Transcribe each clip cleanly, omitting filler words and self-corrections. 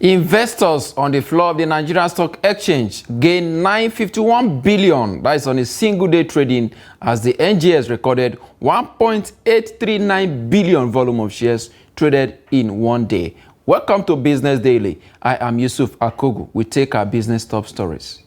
Investors on the floor of the Nigerian Stock Exchange gained 951 billion. That is on a single-day trading, as the NGX recorded 1.839 billion volume of shares traded in one day. Welcome to Business Daily. I am Yusuf Akogu. We take our business top stories.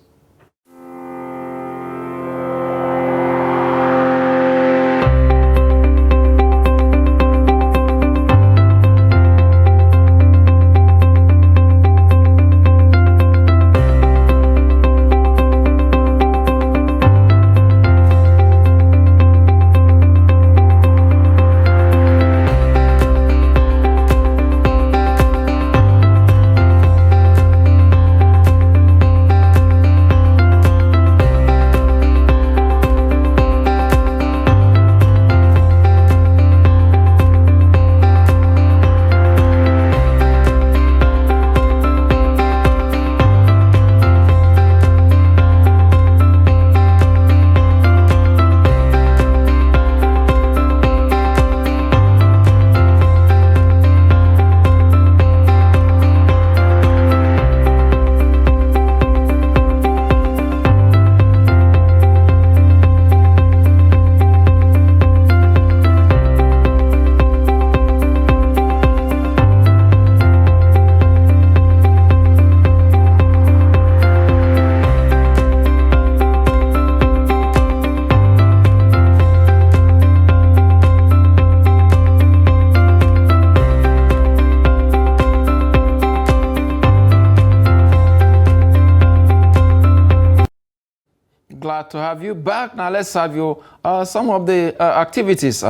Glad to have you back. Now let's have you some of the activities.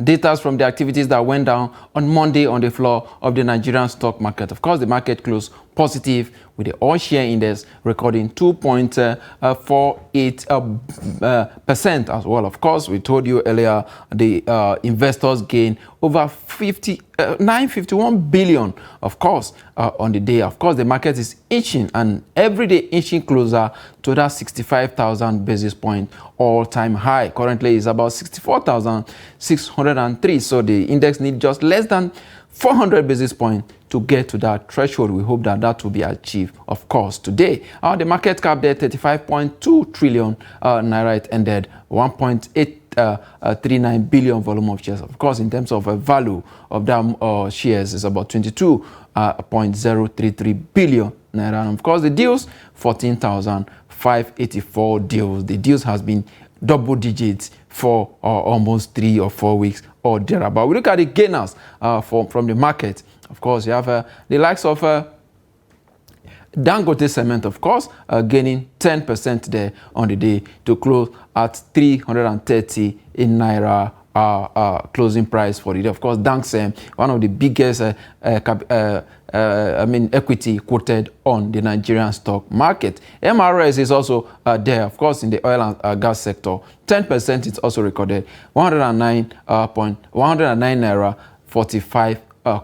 Data from the activities that went down on Monday on the floor of the Nigerian stock market. Of course, the market closed positive with the all-share index recording 2.48% as well. Of course, we told you earlier the investors gained over 951 billion, of course, on the day. Of course, the market is inching and every day inching closer to that 65,000 basis point all-time high. Currently, it's about 64,603. So the index needs just less than 400 basis points to get to that threshold. We hope that that will be achieved, of course, today. The market cap there, 35.2 trillion naira. It ended 1.839 billion volume of shares. Of course, in terms of value of that shares is about 22.033 billion naira. And of course, the deals, 14,584 deals. The deals has been double digits for almost 3 or 4 weeks or thereabout. We look at the gainers from the market. Of course, you have the likes of Dangote Cement, of course, gaining 10% there on the day to close at 330 in naira closing price for the day. Of course, Danksem, one of the biggest equity quoted on the Nigerian stock market. MRS is also there, of course, in the oil and gas sector. 10% is also recorded, 109 naira 45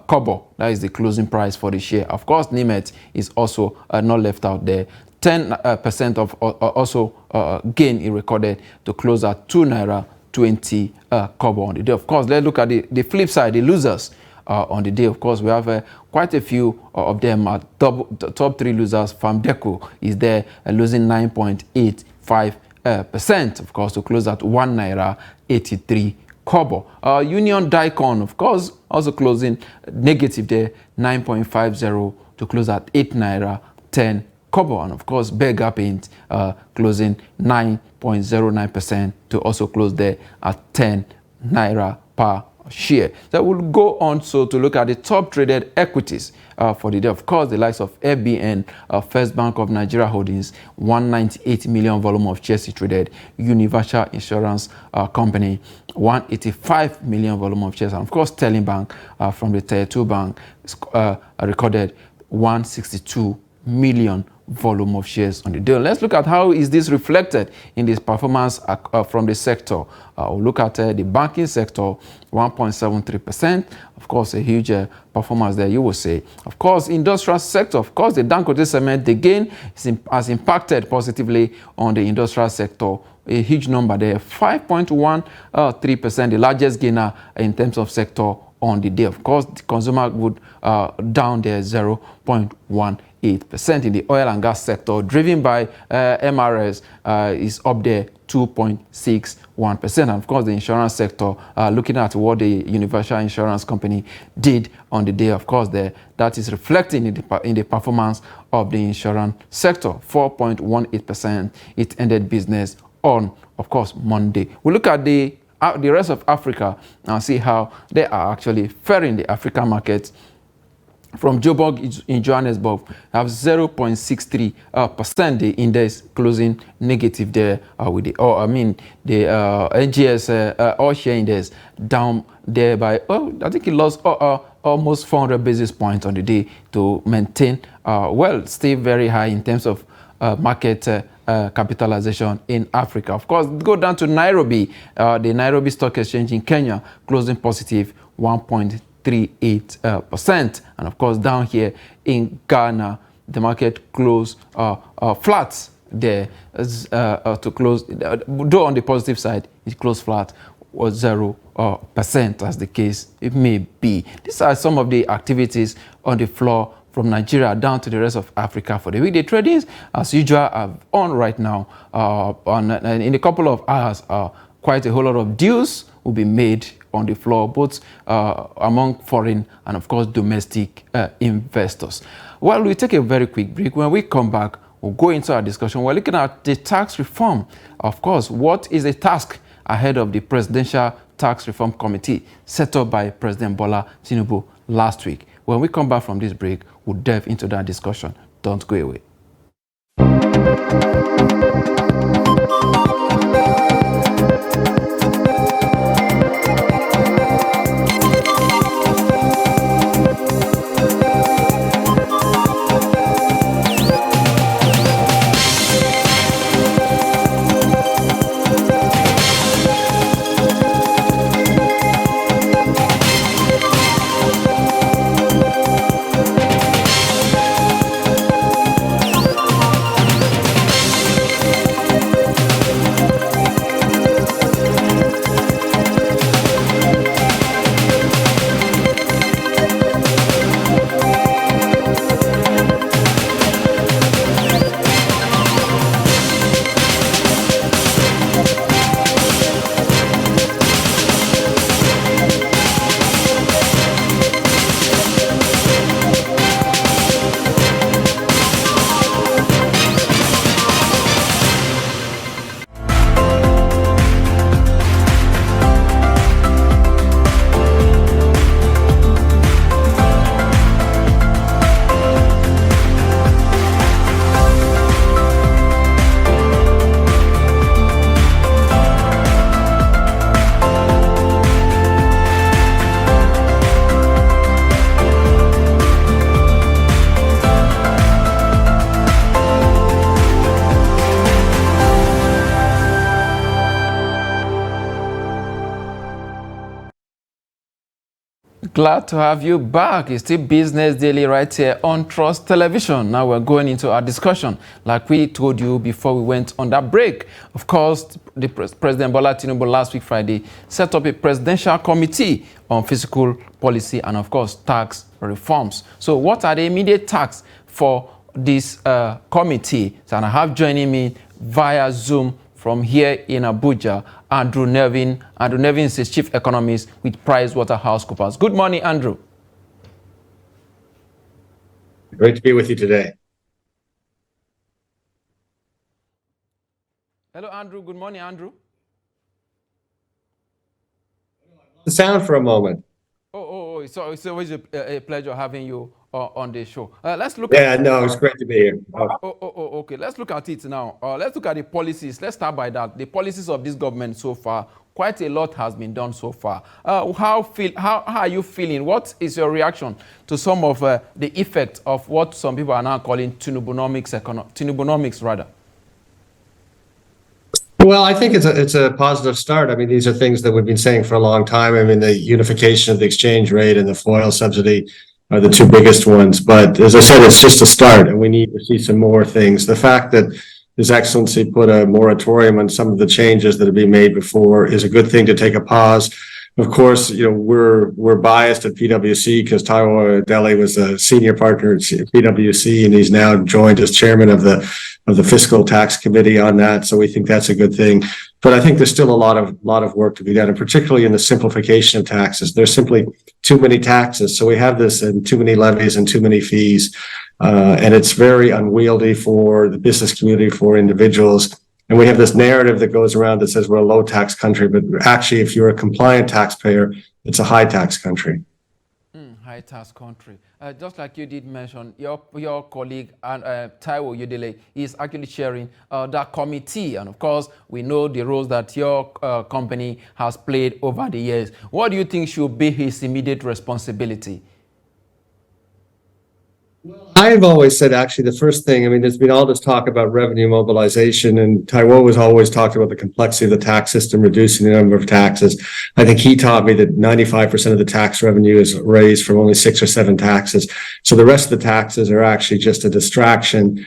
kobo. That is the closing price for the share. Of course, Nimet is also not left out there. 10% of also gain is recorded to close at 2 naira 20 kobo on the day. Of course, let's look at the flip side, the losers on the day. Of course, we have quite a few of them. The top 3 losers. Famdeco is there, losing 9.85%. Of course, to close at 1 naira 83 kobo. Union Daikon, of course, also closing negative there, 9.50 to close at 8 naira 10 kobo. And of course, Berger Paint closing 9.09% to also close there at 10 naira per share. So we'll go on to look at the top traded equities for the day. Of course, the likes of FBN, First Bank of Nigeria Holdings, 198 million volume of shares traded. Universal Insurance Company, 185 million volume of shares. And of course, Sterling Bank from the Tier 2 bank recorded 162 million volume of shares on the day. Let's look at how is this reflected in this performance from the sector. We'll look at the banking sector, 1.73%. Of course, a huge performance there, you will say. Of course, industrial sector, of course, the Dangote Cement, the gain has impacted positively on the industrial sector. A huge number there, 5.13%, the largest gainer in terms of sector on the day. Of course, the consumer good down there 0.18%. In the oil and gas sector, driven by MRS, is up there 2.61%. And of course, the insurance sector, looking at what the Universal Insurance Company did on the day, of course, that is reflecting in the performance of the insurance sector. 4.18%. It ended business on, of course, Monday. We look at the rest of Africa and see how they are actually faring. The African markets from Joburg in Johannesburg have 0.63%. The index closing negative there with the NGS all share index down there by I think it lost almost 400 basis points on the day to maintain still very high in terms of market capitalization in Africa. Of course, go down to Nairobi, the Nairobi Stock Exchange in Kenya closing positive 1.38%. And of course, down here in Ghana, the market closed flat there to close. Though on the positive side, it closed flat or 0% as the case it may be. These are some of the activities on the floor from Nigeria down to the rest of Africa for the weekday tradings. As usual, are on right now. In a couple of hours, quite a whole lot of deals will be made on the floor, both among foreign and, of course, domestic investors. Well, we'll take a very quick break. When we come back, we'll go into our discussion. We're looking at the tax reform. Of course, what is the task ahead of the Presidential Tax Reform Committee set up by President Bola Tinubu last week? When we come back from this break, we'll delve into that discussion. Don't go away. Glad to have you back. It's still Business Daily right here on Trust Television. Now we're going into our discussion. Like we told you before we went on that break, of course, the President Bola Tinubu last week Friday set up a presidential committee on fiscal policy and, of course, tax reforms. So what are the immediate tasks for this committee? So, and I have joining me via Zoom from here in Abuja, Andrew Nevin. Andrew Nevin is a chief economist with PricewaterhouseCoopers. Good morning, Andrew. Great to be with you today. Hello, Andrew. Good morning, Andrew. The sound for a moment. So it's always a pleasure having you on the show. Let's look at no, it's great to be here. Okay. Let's look at it now. Let's look at the policies. Let's start by that. The policies of this government so far. Quite a lot has been done so far. How are you feeling? What is your reaction to some of the effect of what some people are now calling Tinubunomics rather? Well, I think it's a positive start. I mean, these are things that we've been saying for a long time. I mean, the unification of the exchange rate and the foil subsidy are the two biggest ones. But as I said, it's just a start, and we need to see some more things. The fact that His Excellency put a moratorium on some of the changes that have been made before is a good thing to take a pause. Of course, we're biased at PwC because Taiwo Dele was a senior partner at PwC, and he's now joined as chairman of the fiscal tax committee on that. So we think that's a good thing. But I think there's still a lot of work to be done, and particularly in the simplification of taxes. There's simply too many taxes. So we have this and too many levies and too many fees. And it's very unwieldy for the business community, for individuals. And we have this narrative that goes around that says we're a low tax country, but actually, if you're a compliant taxpayer, it's a high tax country. High tax country. Just like you did mention, your colleague Taiwo Udele is actually chairing that committee, and of course, we know the roles that your company has played over the years. What do you think should be his immediate responsibility? I've always said, actually, the first thing, there's been all this talk about revenue mobilization, and Taiwo has always talked about the complexity of the tax system, reducing the number of taxes. I think he taught me that 95% of the tax revenue is raised from only 6 or 7 taxes. So the rest of the taxes are actually just a distraction.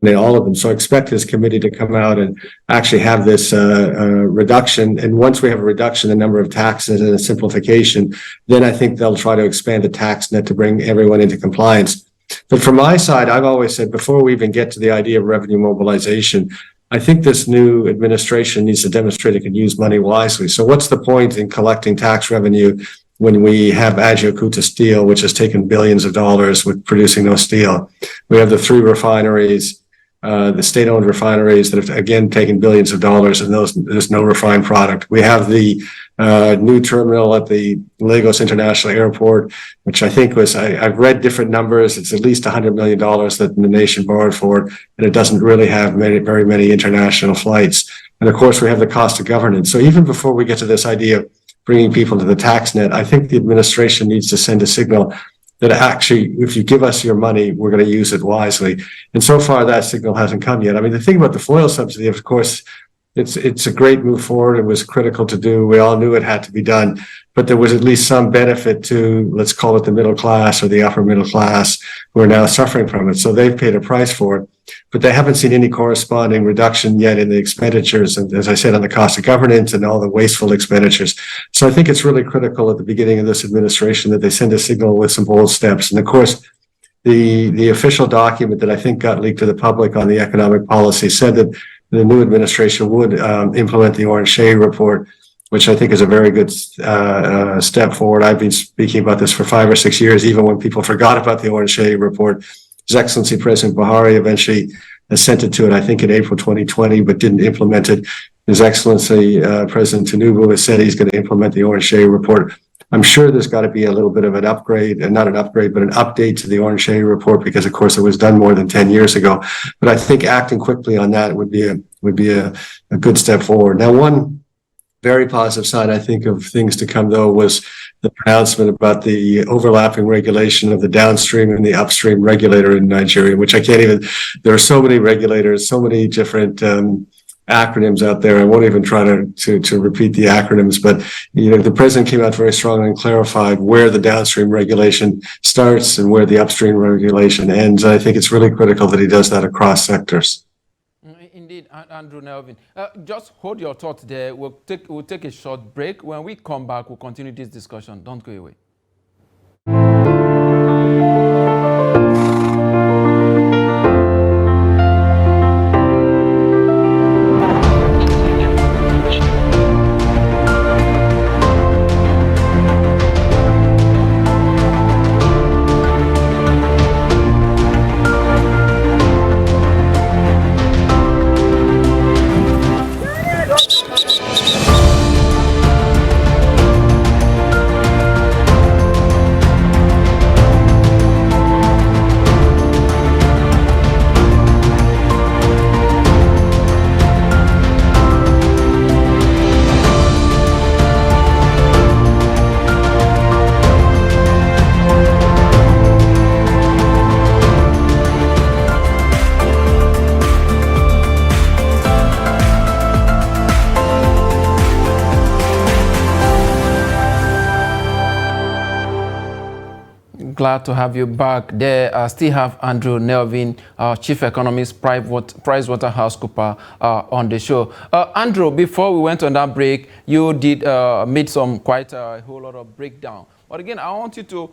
All of them. So I expect this committee to come out and actually have this reduction. And once we have a reduction in the number of taxes and a simplification, then I think they'll try to expand the tax net to bring everyone into compliance. But from my side, I've always said, before we even get to the idea of revenue mobilization, I think this new administration needs to demonstrate it can use money wisely. So what's the point in collecting tax revenue when we have Agiokuta Steel, which has taken billions of dollars with producing no steel? We have the 3 refineries, the state-owned refineries that have, again, taken billions of dollars, and there's no refined product. We have the new terminal at the Lagos International Airport, which I think I've read different numbers. It's at least $100 million that the nation borrowed for it, and it doesn't really have very many international flights. And of course, we have the cost of governance. So even before we get to this idea of bringing people to the tax net, I think the administration needs to send a signal that actually, if you give us your money, we're going to use it wisely. And so far, that signal hasn't come yet. The thing about the foil subsidy, of course, it's a great move forward. It was critical to do. We all knew it had to be done, but there was at least some benefit to, let's call it the middle class or the upper middle class, who are now suffering from it. So they've paid a price for it, but they haven't seen any corresponding reduction yet in the expenditures. And as I said, on the cost of governance and all the wasteful expenditures. So I think it's really critical at the beginning of this administration that they send a signal with some bold steps. And of course, the official document that I think got leaked to the public on the economic policy said that the new administration would implement the Oren Shea report, which I think is a very good step forward. I've been speaking about this for 5 or 6 years, even when people forgot about the Oren Shea report. His Excellency President Buhari eventually assented to it, I think in April 2020, but didn't implement it. His Excellency President Tinubu has said he's going to implement the Oren Shea report. I'm sure there's got to be a little bit of an upgrade, and not an upgrade, but an update to the Oren Shea report, because of course it was done more than 10 years ago. But I think acting quickly on that would be a good step forward. Now, one very positive sign, I think, of things to come, though, was the pronouncement about the overlapping regulation of the downstream and the upstream regulator in Nigeria, which I can't even, there are so many regulators, so many different acronyms out there. I won't even try to repeat the acronyms, but the president came out very strongly and clarified where the downstream regulation starts and where the upstream regulation ends. I think it's really critical that he does that across sectors. Indeed, Andrew Nelvin. Just hold your thought there. We'll take a short break. When we come back, we'll continue this discussion. Don't go away. glad to have you back. There, still have Andrew Nelvin, Chief Economist, PricewaterhouseCoopers, on the show. Andrew, before we went on that break, you did made some quite a whole lot of breakdown. But again, I want you to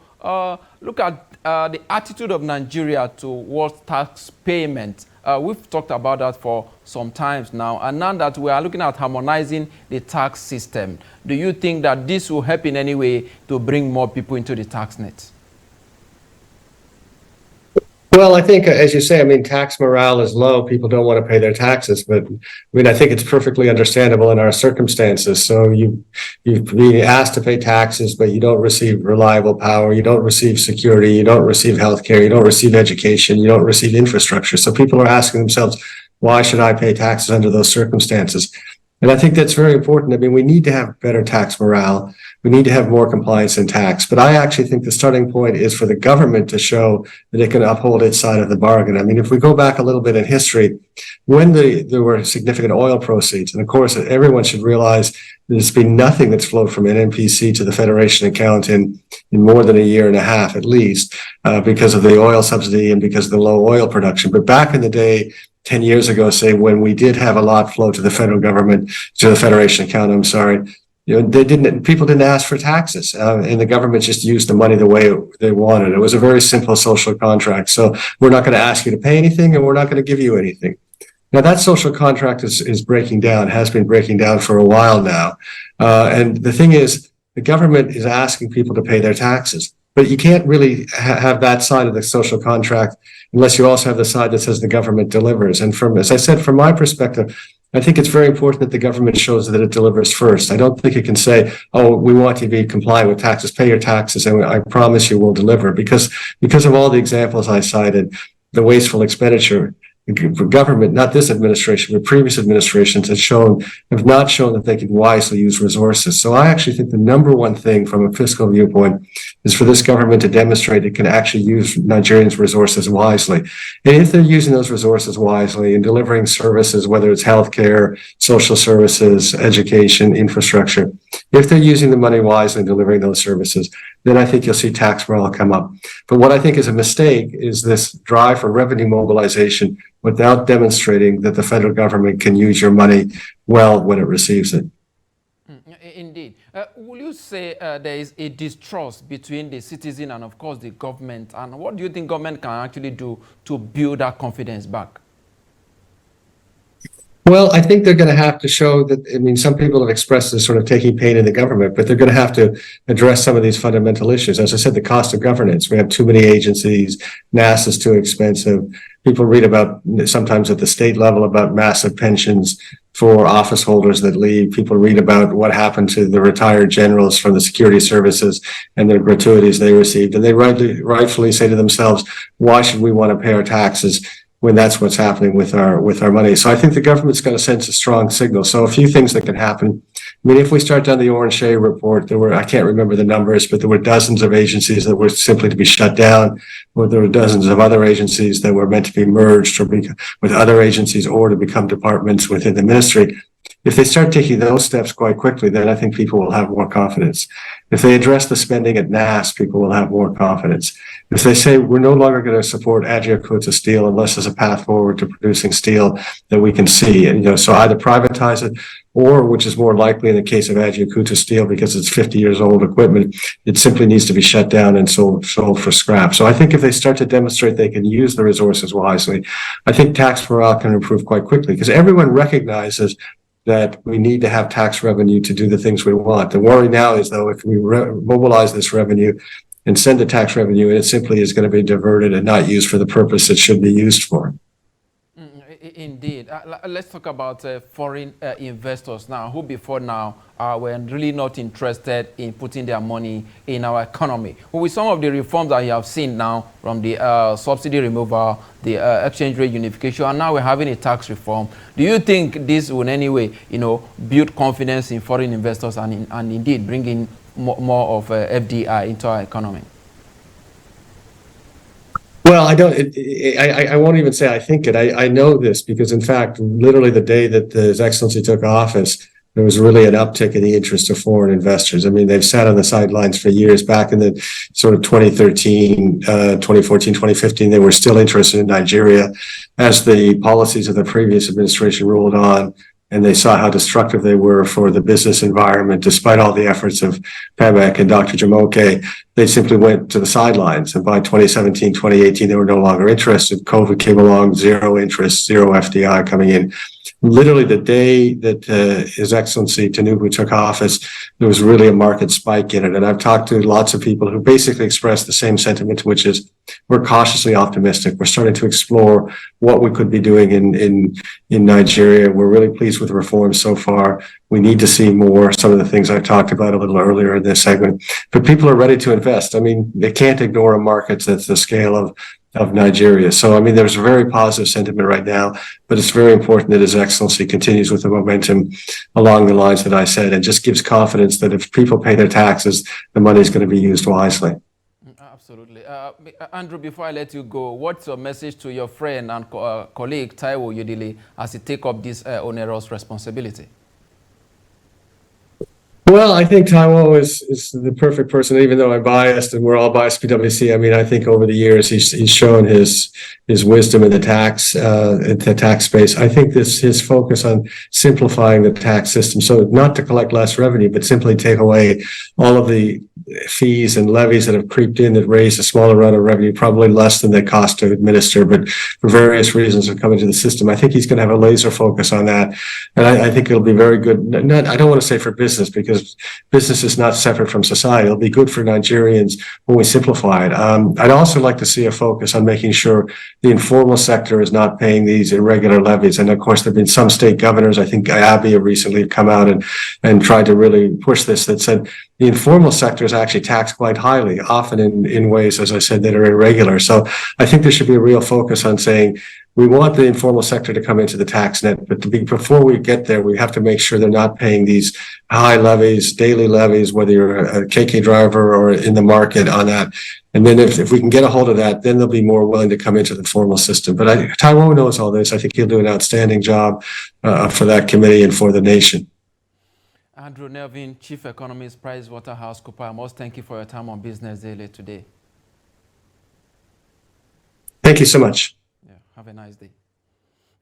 look at the attitude of Nigeria towards tax payment. We've talked about that for some times now, and now that we are looking at harmonizing the tax system, do you think that this will help in any way to bring more people into the tax net? Well, I think, as you say, I mean, tax morale is low. People don't want to pay their taxes, but I mean, I think it's perfectly understandable in our circumstances. So you've been asked to pay taxes, but you don't receive reliable power, you don't receive security, you don't receive healthcare, you don't receive education, you don't receive infrastructure. So people are asking themselves, why should I pay taxes under those circumstances? And I think that's very important. I mean, we need to have better tax morale. We need to have more compliance in tax. But I actually think the starting point is for the government to show that it can uphold its side of the bargain. I mean, if we go back a little bit in history, when there were significant oil proceeds, and of course, everyone should realize there's been nothing that's flowed from NNPC to the Federation account in more than a year and a half, at least, because of the oil subsidy and because of the low oil production. But back in the day, 10 years ago, say, when we did have a lot flow to the federal government, to the Federation account, I'm sorry, you know, people didn't ask for taxes, and the government just used the money the way they wanted. It was a very simple social contract. So we're not going to ask you to pay anything, and we're not going to give you anything. Now that social contract is breaking down, has been breaking down for a while now. And the thing is, the government is asking people to pay their taxes. But you can't really have that side of the social contract unless you also have the side that says the government delivers. And as I said, from my perspective, I think it's very important that the government shows that it delivers first. I don't think it can say, oh, we want you to be compliant with taxes, pay your taxes, and I promise you we'll deliver. Because of all the examples I cited, the wasteful expenditure, the government, not this administration, but previous administrations have not shown that they can wisely use resources. So I actually think the number one thing from a fiscal viewpoint is for this government to demonstrate it can actually use Nigerians' resources wisely. And if they're using those resources wisely and delivering services, whether it's healthcare, social services, education, infrastructure, if they're using the money wisely and delivering those services, then I think you'll see tax morale come up. But what I think is a mistake is this drive for revenue mobilization without demonstrating that the federal government can use your money well when it receives it. Indeed. Will you say there is a distrust between the citizen and, of course, the government? And what do you think government can actually do to build that confidence back? Well, I think they're going to have to show that, I mean, some people have expressed this sort of taking pain in the government, but they're going to have to address some of these fundamental issues. As I said, the cost of governance. We have too many agencies. NASA's too expensive. People read about, sometimes at the state level, about massive pensions for office holders that leave. People read about what happened to the retired generals from the security services and the gratuities they received. And they rightfully say to themselves, why should we want to pay our taxes when that's what's happening with our money? So I think the government's going to send a strong signal. So a few things that can happen. I mean, if we start down the Orange Shea report, I can't remember the numbers, but there were dozens of agencies that were simply to be shut down, or there were dozens of other agencies that were meant to be merged with other agencies or to become departments within the ministry. If they start taking those steps quite quickly, then I think people will have more confidence. If they address the spending at NAS, people will have more confidence. If they say we're no longer going to support Ajaokuta Steel unless there's a path forward to producing steel that we can see, and so either privatize it, or, which is more likely in the case of Ajaokuta Steel because it's 50 years old equipment, it simply needs to be shut down and sold for scrap. So I think if they start to demonstrate they can use the resources wisely, I think tax morale can improve quite quickly because everyone recognizes that we need to have tax revenue to do the things we want. The worry now is, though, if we mobilize this revenue and send the tax revenue, it simply is going to be diverted and not used for the purpose it should be used for. Indeed. Let's talk about foreign investors now, who before now were really not interested in putting their money in our economy. But with some of the reforms that you have seen now, from the subsidy removal, the exchange rate unification, and now we're having a tax reform, do you think this will in any way, build confidence in foreign investors and indeed bring in more of FDI into our economy? Well, I won't even say I think it. I know this because, in fact, literally the day that His Excellency took office, there was really an uptick in the interest of foreign investors. I mean, they've sat on the sidelines for years. Back in the sort of 2013, 2014, 2015, they were still interested in Nigeria as the policies of the previous administration ruled on, and they saw how destructive they were for the business environment. Despite all the efforts of PEMEC and Dr. Jamoke, they simply went to the sidelines. And by 2017, 2018, they were no longer interested. COVID came along, zero interest, zero FDI coming in. Literally the day that His Excellency Tinubu took office, there was really a market spike in it. And I've talked to lots of people who basically expressed the same sentiment, which is we're cautiously optimistic. We're starting to explore what we could be doing in Nigeria. We're really pleased with the reforms so far. We need to see more, some of the things I talked about a little earlier in this segment. But people are ready to invest. I mean, they can't ignore a market that's the scale of Nigeria. So, I mean, there's a very positive sentiment right now, but it's very important that His Excellency continues with the momentum along the lines that I said, and just gives confidence that if people pay their taxes, the money is going to be used wisely. Absolutely. Andrew, before I let you go, what's your message to your friend and colleague, Taiwo Oyedele, as he take up this onerous responsibility? Well, I think Taiwo is the perfect person, even though I'm biased and we're all biased PwC. I mean, I think over the years he's shown his wisdom in the tax space. I think his focus on simplifying the tax system, so not to collect less revenue, but simply take away all of the fees and levies that have creeped in that raise a smaller amount of revenue, probably less than they cost to administer, but for various reasons have come into the system. I think he's going to have a laser focus on that. And I think it'll be very good. I don't want to say for business, because business is not separate from society. It'll be good for Nigerians when we simplify it. I'd also like to see a focus on making sure the informal sector is not paying these irregular levies. And of course, there have been some state governors, I think Abia recently come out and tried to really push this, that said the informal sector is actually taxed quite highly, often in ways, as I said, that are irregular. So I think there should be a real focus on saying, we want the informal sector to come into the tax net, but before we get there, we have to make sure they're not paying these high levies, daily levies, whether you're a KK driver or in the market on that. And then if we can get a hold of that, then they'll be more willing to come into the formal system. But Taiwo knows all this. I think he'll do an outstanding job for that committee and for the nation. Andrew Nevin, Chief Economist, PricewaterhouseCoopers. I must thank you for your time on Business Daily today. Thank you so much. Have a nice day.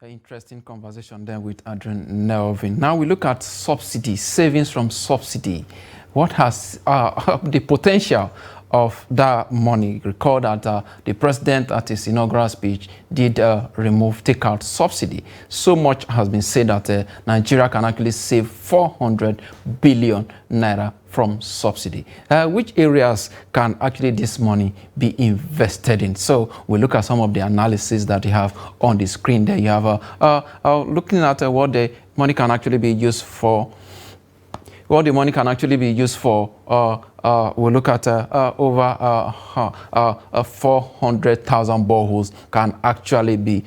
An interesting conversation then with Andrew Nevin. Now we look at subsidy, savings from subsidy. What has the potential of that money? Recall that the president at his inaugural speech did take out subsidy. So much has been said that Nigeria can actually save 400 billion naira from subsidy. Which areas can actually this money be invested in? So we look at some of the analysis that you have on the screen there. You have looking at what the money can actually be used for. What the money can actually be used for, we'll look at over 400,000 boreholes can actually be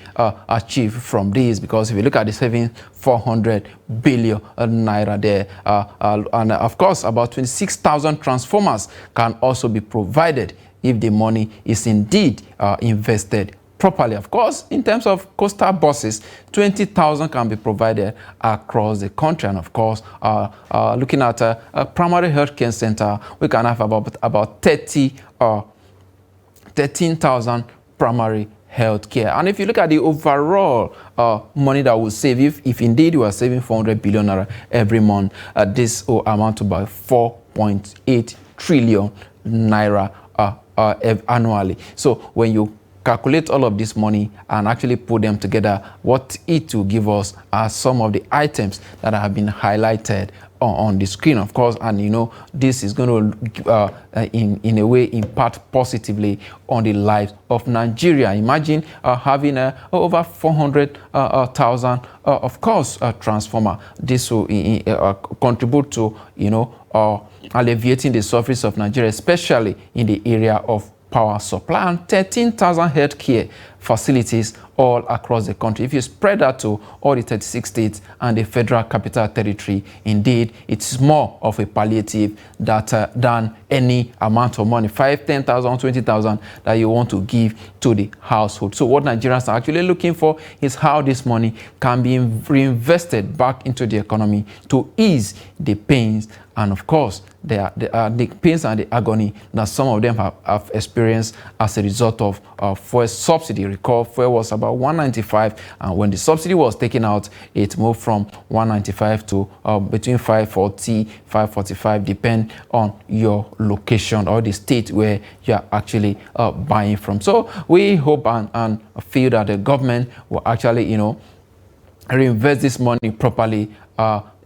achieved from these, because if you look at the saving 400 billion naira there, and of course about 26,000 transformers can also be provided if the money is indeed invested properly. Of course, in terms of coastal buses, 20,000 can be provided across the country. And of course, looking at a primary health care center, we can have about 13,000 primary health care. And if you look at the overall money that will save, if indeed you are saving 400 billion naira every month, this will amount to about 4.8 trillion naira annually. So when you calculate all of this money and actually put them together, what it will give us are some of the items that have been highlighted on the screen, of course. And you know, this is going to in a way impact positively on the lives of Nigeria. Imagine having over 400,000 of course transformer. This will contribute to, you know, alleviating the surface of Nigeria, especially in the area of power supply, and 13,000 healthcare facilities all across the country. If you spread that to all the 36 states and the Federal Capital Territory, indeed, it's more of a palliative that, than any amount of money, 5, 10,000, 20,000 that you want to give to the household. So what Nigerians are actually looking for is how this money can be reinvested back into the economy to ease the pains and, of course, the pains and the agony that some of them have experienced as a result of fuel subsidy. Recall, fuel was about 195, and when the subsidy was taken out, it moved from 195 to between 540, 545, depend on your location or the state where you are actually buying from. So we hope and feel that the government will actually, reinvest this money properly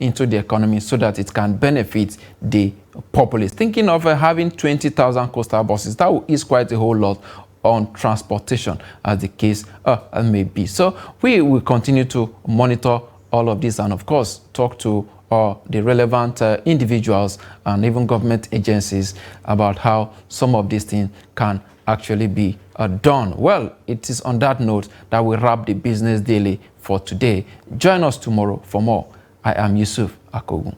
into the economy so that it can benefit the populace. Thinking of having 20,000 coastal buses, that will ease quite a whole lot on transportation, as the case may be. So we will continue to monitor all of this and, of course, talk to the relevant individuals and even government agencies about how some of these things can actually be done. Well, it is on that note that we wrap the Business Daily for today. Join us tomorrow for more. I am Yusuf Akogun.